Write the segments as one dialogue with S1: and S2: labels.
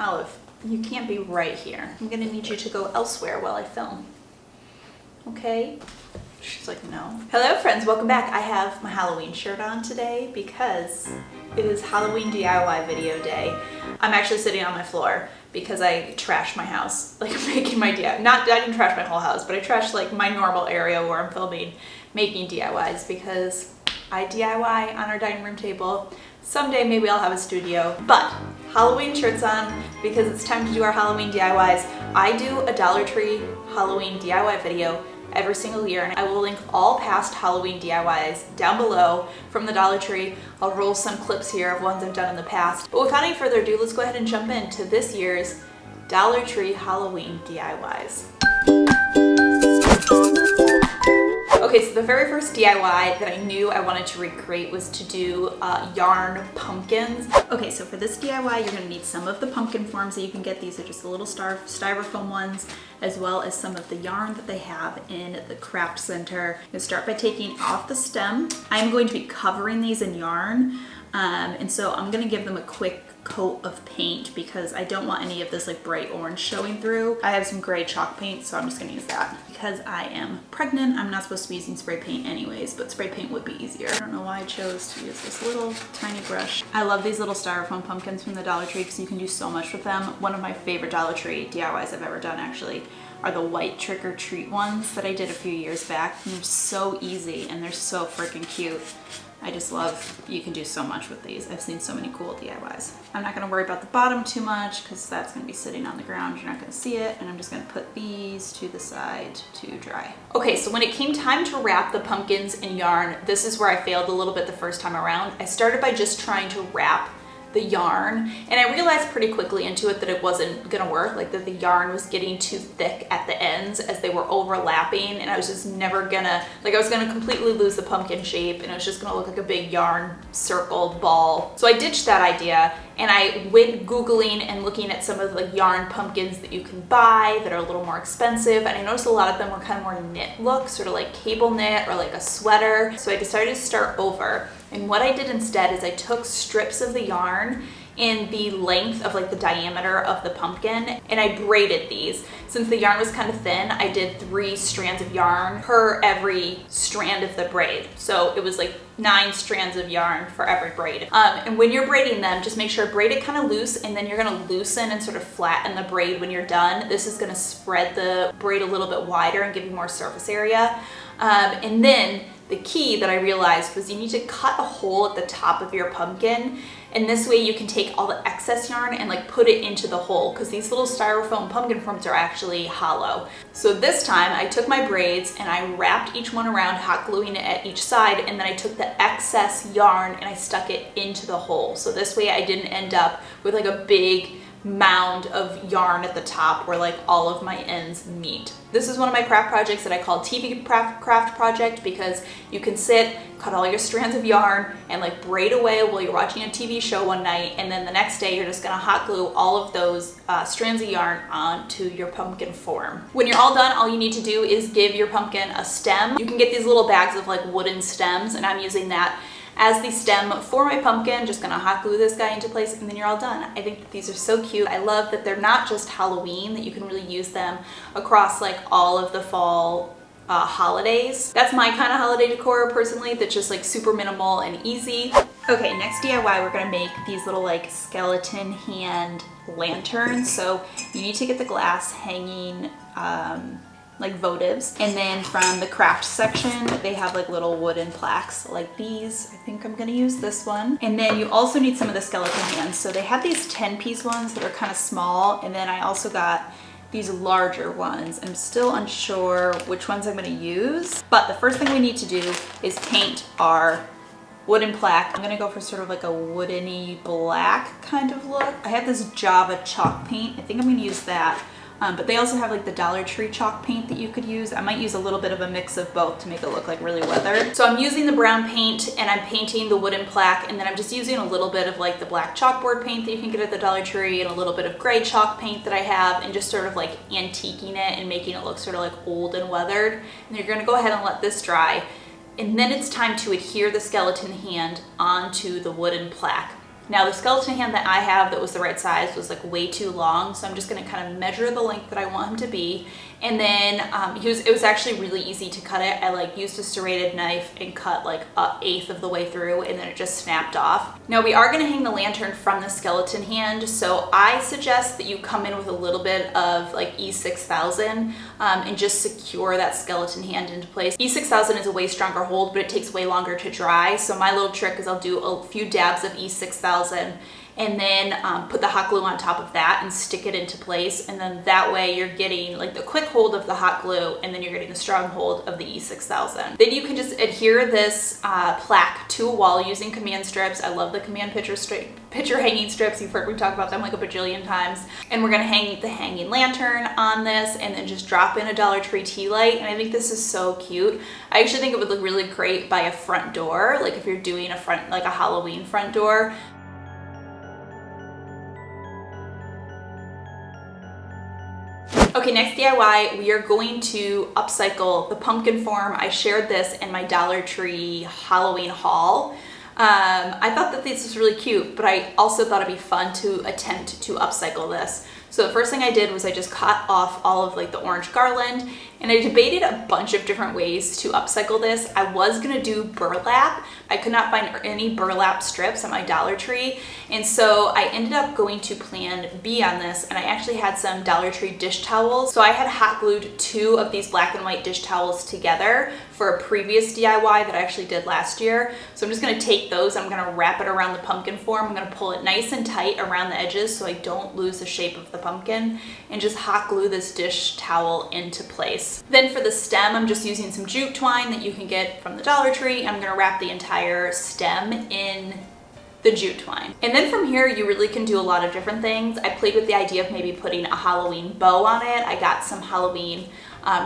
S1: Olive, you can't be right here. I'm gonna need you to go elsewhere while I film. Okay? She's like, no. Hello friends, welcome back. I have my Halloween shirt on today because it is Halloween DIY video day. I'm actually sitting on my floor because I trashed my house, like making my DIY. I didn't trash my whole house, but I trashed like my normal area where I'm filming, making DIYs because I DIY on our dining room table. Someday maybe I'll have a studio, but Halloween shirts on because it's time to do our Halloween DIYs. I do a Dollar Tree Halloween DIY video every single year, and I will link all past Halloween DIYs down below from the Dollar Tree. I'll roll some clips here of ones I've done in the past. But without any further ado, let's go ahead and jump into this year's Dollar Tree Halloween DIYs. Okay, so the very first DIY that I knew I wanted to recreate was to do yarn pumpkins. Okay, so for this DIY, you're gonna need some of the pumpkin forms that you can get. These are just the little styrofoam ones, as well as some of the yarn that they have in the craft center. You start by taking off the stem. I'm going to be covering these in yarn, and so I'm gonna give them a quick coat of paint because I don't want any of this like bright orange showing through. I have some gray chalk paint, so I'm just gonna use that. Because I am pregnant, I'm not supposed to be using spray paint anyways, but spray paint would be easier. I don't know why I chose to use this little tiny brush. I love these little styrofoam pumpkins from the Dollar Tree because you can do so much with them. One of my favorite Dollar Tree DIYs I've ever done actually are the white trick or treat ones that I did a few years back. And they're so easy and they're so freaking cute. I just love, you can do so much with these. I've seen so many cool DIYs. I'm not gonna worry about the bottom too much because that's gonna be sitting on the ground. You're not gonna see it. And I'm just gonna put these to the side to dry. Okay, so when it came time to wrap the pumpkins in yarn, this is where I failed a little bit the first time around. I started by just trying to wrap the yarn, and I realized pretty quickly into it that it wasn't gonna work, like that the yarn was getting too thick at the ends as they were overlapping, and I was just never gonna, like I was gonna completely lose the pumpkin shape and it was just gonna look like a big yarn circled ball. So I ditched that idea and I went Googling and looking at some of the yarn pumpkins that you can buy that are a little more expensive, and I noticed a lot of them were kind of more knit look, sort of like cable knit or like a sweater. So I decided to start over. And what I did instead is I took strips of the yarn in the length of like the diameter of the pumpkin and I braided these. Since the yarn was kind of thin, I did 3 strands of yarn per every strand of the braid. So it was like 9 strands of yarn for every braid. And when you're braiding them, just make sure braid it kind of loose, and then you're gonna loosen and sort of flatten the braid when you're done. This is gonna spread the braid a little bit wider and give you more surface area. And then the key that I realized was you need to cut a hole at the top of your pumpkin, and this way you can take all the excess yarn and like put it into the hole, because these little styrofoam pumpkin forms are actually hollow. So this time I took my braids and I wrapped each one around, hot gluing it at each side, and then I took the excess yarn and I stuck it into the hole. So this way I didn't end up with like a big mound of yarn at the top where like all of my ends meet. This is one of my craft projects that I call TV craft project because you can sit, cut all your strands of yarn and like braid away while you're watching a TV show one night, and then the next day you're just gonna hot glue all of those strands of yarn onto your pumpkin form. When you're all done, all you need to do is give your pumpkin a stem. You can get these little bags of like wooden stems, and I'm using that as the stem for my pumpkin. Just gonna hot glue this guy into place and then you're all done. I think that these are so cute. I love that they're not just Halloween, that you can really use them across like all of the fall holidays. That's my kind of holiday decor personally, that's just like super minimal and easy. Okay, next DIY, we're gonna make these little like skeleton hand lanterns. So you need to get the glass hanging like votives, and then from the craft section they have like little wooden plaques like these. I think I'm gonna use this one. And then you also need some of the skeleton hands. So they have these 10-piece ones that are kind of small, and then I also got these larger ones. I'm still unsure which ones I'm gonna use, but the first thing we need to do is paint our wooden plaque. I'm gonna go for sort of like a woodeny black kind of look. I have this Java chalk paint. I think I'm gonna use that. But they also have like the Dollar Tree chalk paint that you could use. I might use a little bit of a mix of both to make it look like really weathered. So I'm using the brown paint and I'm painting the wooden plaque, and then I'm just using a little bit of like the black chalkboard paint that you can get at the Dollar Tree and a little bit of gray chalk paint that I have, and just sort of like antiquing it and making it look sort of like old and weathered. And you're gonna go ahead and let this dry. And then it's time to adhere the skeleton hand onto the wooden plaque. Now the skeleton hand that I have that was the right size was like way too long, so I'm just gonna kind of measure the length that I want him to be. And then it was actually really easy to cut it. I like used a serrated knife and cut like 1/8 of the way through, and then it just snapped off. Now we are gonna hang the lantern from the skeleton hand, so I suggest that you come in with a little bit of like E6000 and just secure that skeleton hand into place. E6000 is a way stronger hold, but it takes way longer to dry. So my little trick is I'll do a few dabs of E6000 and then put the hot glue on top of that and stick it into place. And then that way you're getting like the quick hold of the hot glue, and then you're getting the strong hold of the E6000. Then you can just adhere this plaque to a wall using command strips. I love the command picture hanging strips. You've heard me talk about them like a bajillion times. And we're gonna hang the hanging lantern on this and then just drop in a Dollar Tree tea light. And I think this is so cute. I actually think it would look really great by a front door, like if you're doing like a Halloween front door. Okay, next DIY, we are going to upcycle the pumpkin form. I shared this in my Dollar Tree Halloween haul. I thought that this was really cute, but I also thought it'd be fun to attempt to upcycle this. So the first thing I did was I just cut off all of like the orange garland, and I debated a bunch of different ways to upcycle this. I was gonna do burlap. I could not find any burlap strips at my Dollar Tree, and so I ended up going to plan B on this, and I actually had some Dollar Tree dish towels. So I had hot glued 2 of these black and white dish towels together for a previous DIY that I actually did last year. So I'm just gonna take those, I'm gonna wrap it around the pumpkin form, I'm gonna pull it nice and tight around the edges so I don't lose the shape of the pumpkin, and just hot glue this dish towel into place. Then for the stem, I'm just using some jute twine that you can get from the Dollar Tree. I'm gonna wrap the entire stem in the jute twine. And then from here, you really can do a lot of different things. I played with the idea of maybe putting a Halloween bow on it. I got some Halloween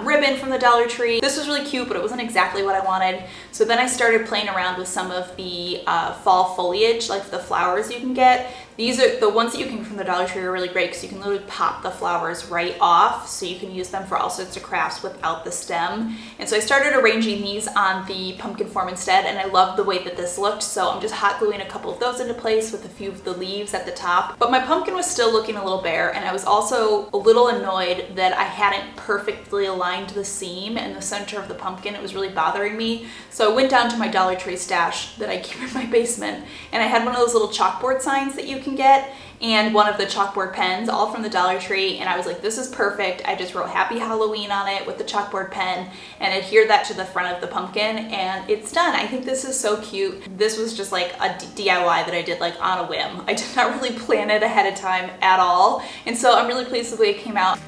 S1: ribbon from the Dollar Tree. This was really cute, but it wasn't exactly what I wanted. So then I started playing around with some of the fall foliage, like the flowers you can get. These are the ones that you can get from the Dollar Tree are really great because you can literally pop the flowers right off, so you can use them for all sorts of crafts without the stem. And so I started arranging these on the pumpkin form instead, and I loved the way that this looked, so I'm just hot gluing a couple of those into place with a few of the leaves at the top. But my pumpkin was still looking a little bare, and I was also a little annoyed that I hadn't perfectly aligned the seam in the center of the pumpkin. It was really bothering me. So I went down to my Dollar Tree stash that I keep in my basement, and I had one of those little chalkboard signs that you can get and one of the chalkboard pens, all from the Dollar Tree, and I was like, this is perfect. I just wrote Happy Halloween on it with the chalkboard pen and adhered that to the front of the pumpkin, and it's done. I think this is so cute. This was just like a DIY that I did like on a whim. I did not really plan it ahead of time at all, and so I'm really pleased with the way it came out.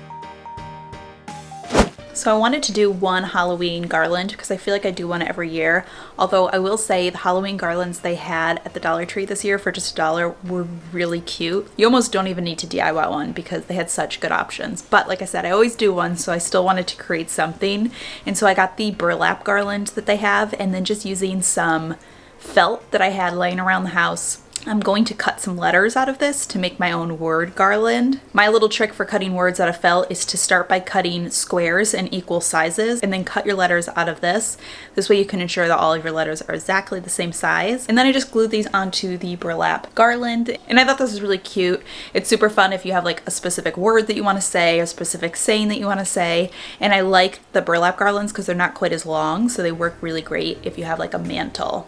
S1: So I wanted to do one Halloween garland because I feel like I do one every year. Although I will say the Halloween garlands they had at the Dollar Tree this year for just $1 were really cute. You almost don't even need to DIY one because they had such good options. But like I said, I always do one, so I still wanted to create something. And so I got the burlap garland that they have, and then just using some felt that I had laying around the house, I'm going to cut some letters out of this to make my own word garland. My little trick for cutting words out of felt is to start by cutting squares in equal sizes and then cut your letters out of this. This way you can ensure that all of your letters are exactly the same size. And then I just glued these onto the burlap garland, and I thought this was really cute. It's super fun if you have like a specific word that you want to say, a specific saying that you want to say. And I like the burlap garlands because they're not quite as long, so they work really great if you have like a mantle.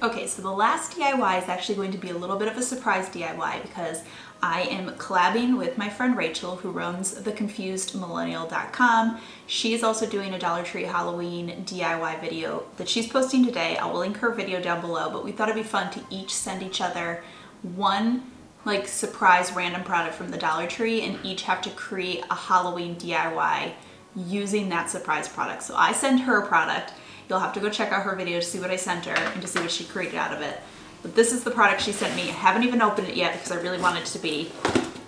S1: Okay, so the last DIY is actually going to be a little bit of a surprise DIY because I am collabing with my friend Rachel, who runs theconfusedmillennial.com. She is also doing a Dollar Tree Halloween DIY video that she's posting today. I will link her video down below, but we thought it'd be fun to each send each other one like surprise random product from the Dollar Tree and each have to create a Halloween DIY using that surprise product. So I send her a product. You'll have to go check out her video to see what I sent her and to see what she created out of it. But this is the product she sent me. I haven't even opened it yet because I really want it to be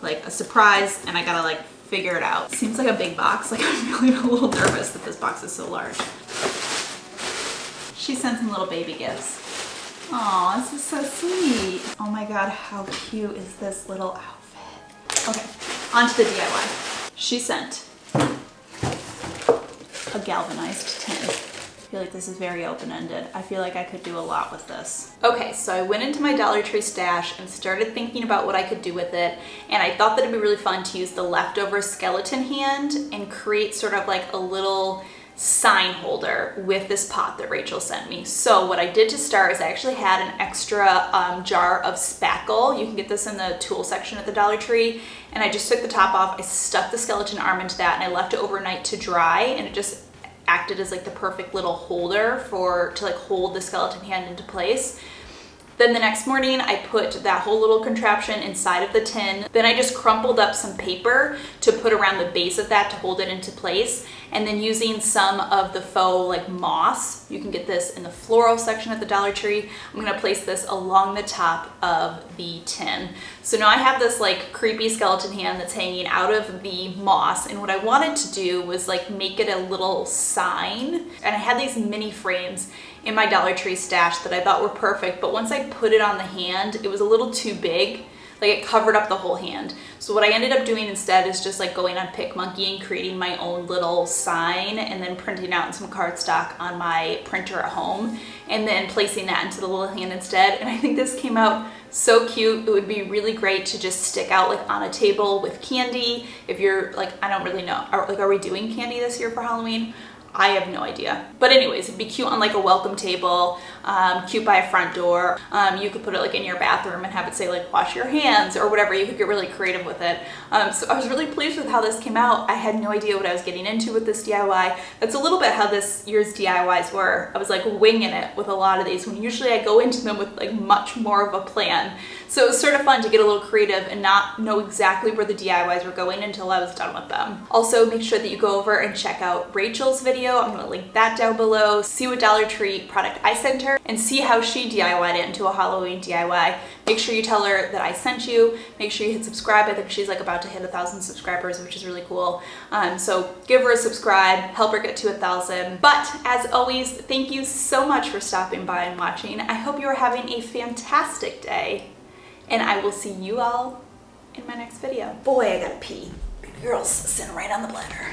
S1: like a surprise and I gotta like figure it out. It seems like a big box. Like I'm really a little nervous that this box is so large. She sent some little baby gifts. Aw, this is so sweet. Oh my God, how cute is this little outfit? Okay, on to the DIY. She sent a galvanized tin. feel like this is very open-ended. I feel like I could do a lot with this. Okay, so I went into my Dollar Tree stash and started thinking about what I could do with it. And I thought that it'd be really fun to use the leftover skeleton hand and create sort of like a little sign holder with this pot that Rachel sent me. So what I did to start is I actually had an extra jar of spackle. You can get this in the tool section at the Dollar Tree. And I just took the top off, I stuck the skeleton arm into that, and I left it overnight to dry, and it just acted as like the perfect little holder to like hold the skeleton hand into place. Then the next morning I put that whole little contraption inside of the tin. Then I just crumpled up some paper to put around the base of that to hold it into place. And then using some of the faux like moss, you can get this in the floral section at the Dollar Tree, I'm gonna place this along the top of the tin. So now I have this like creepy skeleton hand that's hanging out of the moss, and what I wanted to do was like make it a little sign. And I had these mini frames in my Dollar Tree stash that I thought were perfect, but once I put it on the hand, it was a little too big. Like it covered up the whole hand. So what I ended up doing instead is just like going on PicMonkey and creating my own little sign and then printing out some cardstock on my printer at home and then placing that into the little hand instead. And I think this came out so cute. It would be really great to just stick out like on a table with candy. If you're like, I don't really know, are we doing candy this year for Halloween? I have no idea. But anyways, it'd be cute on like a welcome table, cute by a front door. You could put it like in your bathroom and have it say like wash your hands or whatever. You could get really creative with it. So I was really pleased with how this came out. I had no idea what I was getting into with this DIY. That's a little bit how this year's DIYs were. I was like winging it with a lot of these when usually I go into them with like much more of a plan. So it was sort of fun to get a little creative and not know exactly where the DIYs were going until I was done with them. Also, make sure that you go over and check out Rachel's video. I'm gonna link that down below. See what Dollar Tree product I sent her and see how she DIY'd it into a Halloween DIY. Make sure you tell her that I sent you. Make sure you hit subscribe. I think she's like about to hit 1,000 subscribers, which is really cool. So give her a subscribe, help her get to 1,000. But as always, thank you so much for stopping by and watching. I hope you are having a fantastic day, and I will see you all in my next video. Boy, I gotta pee. Baby girl's sitting right on the bladder.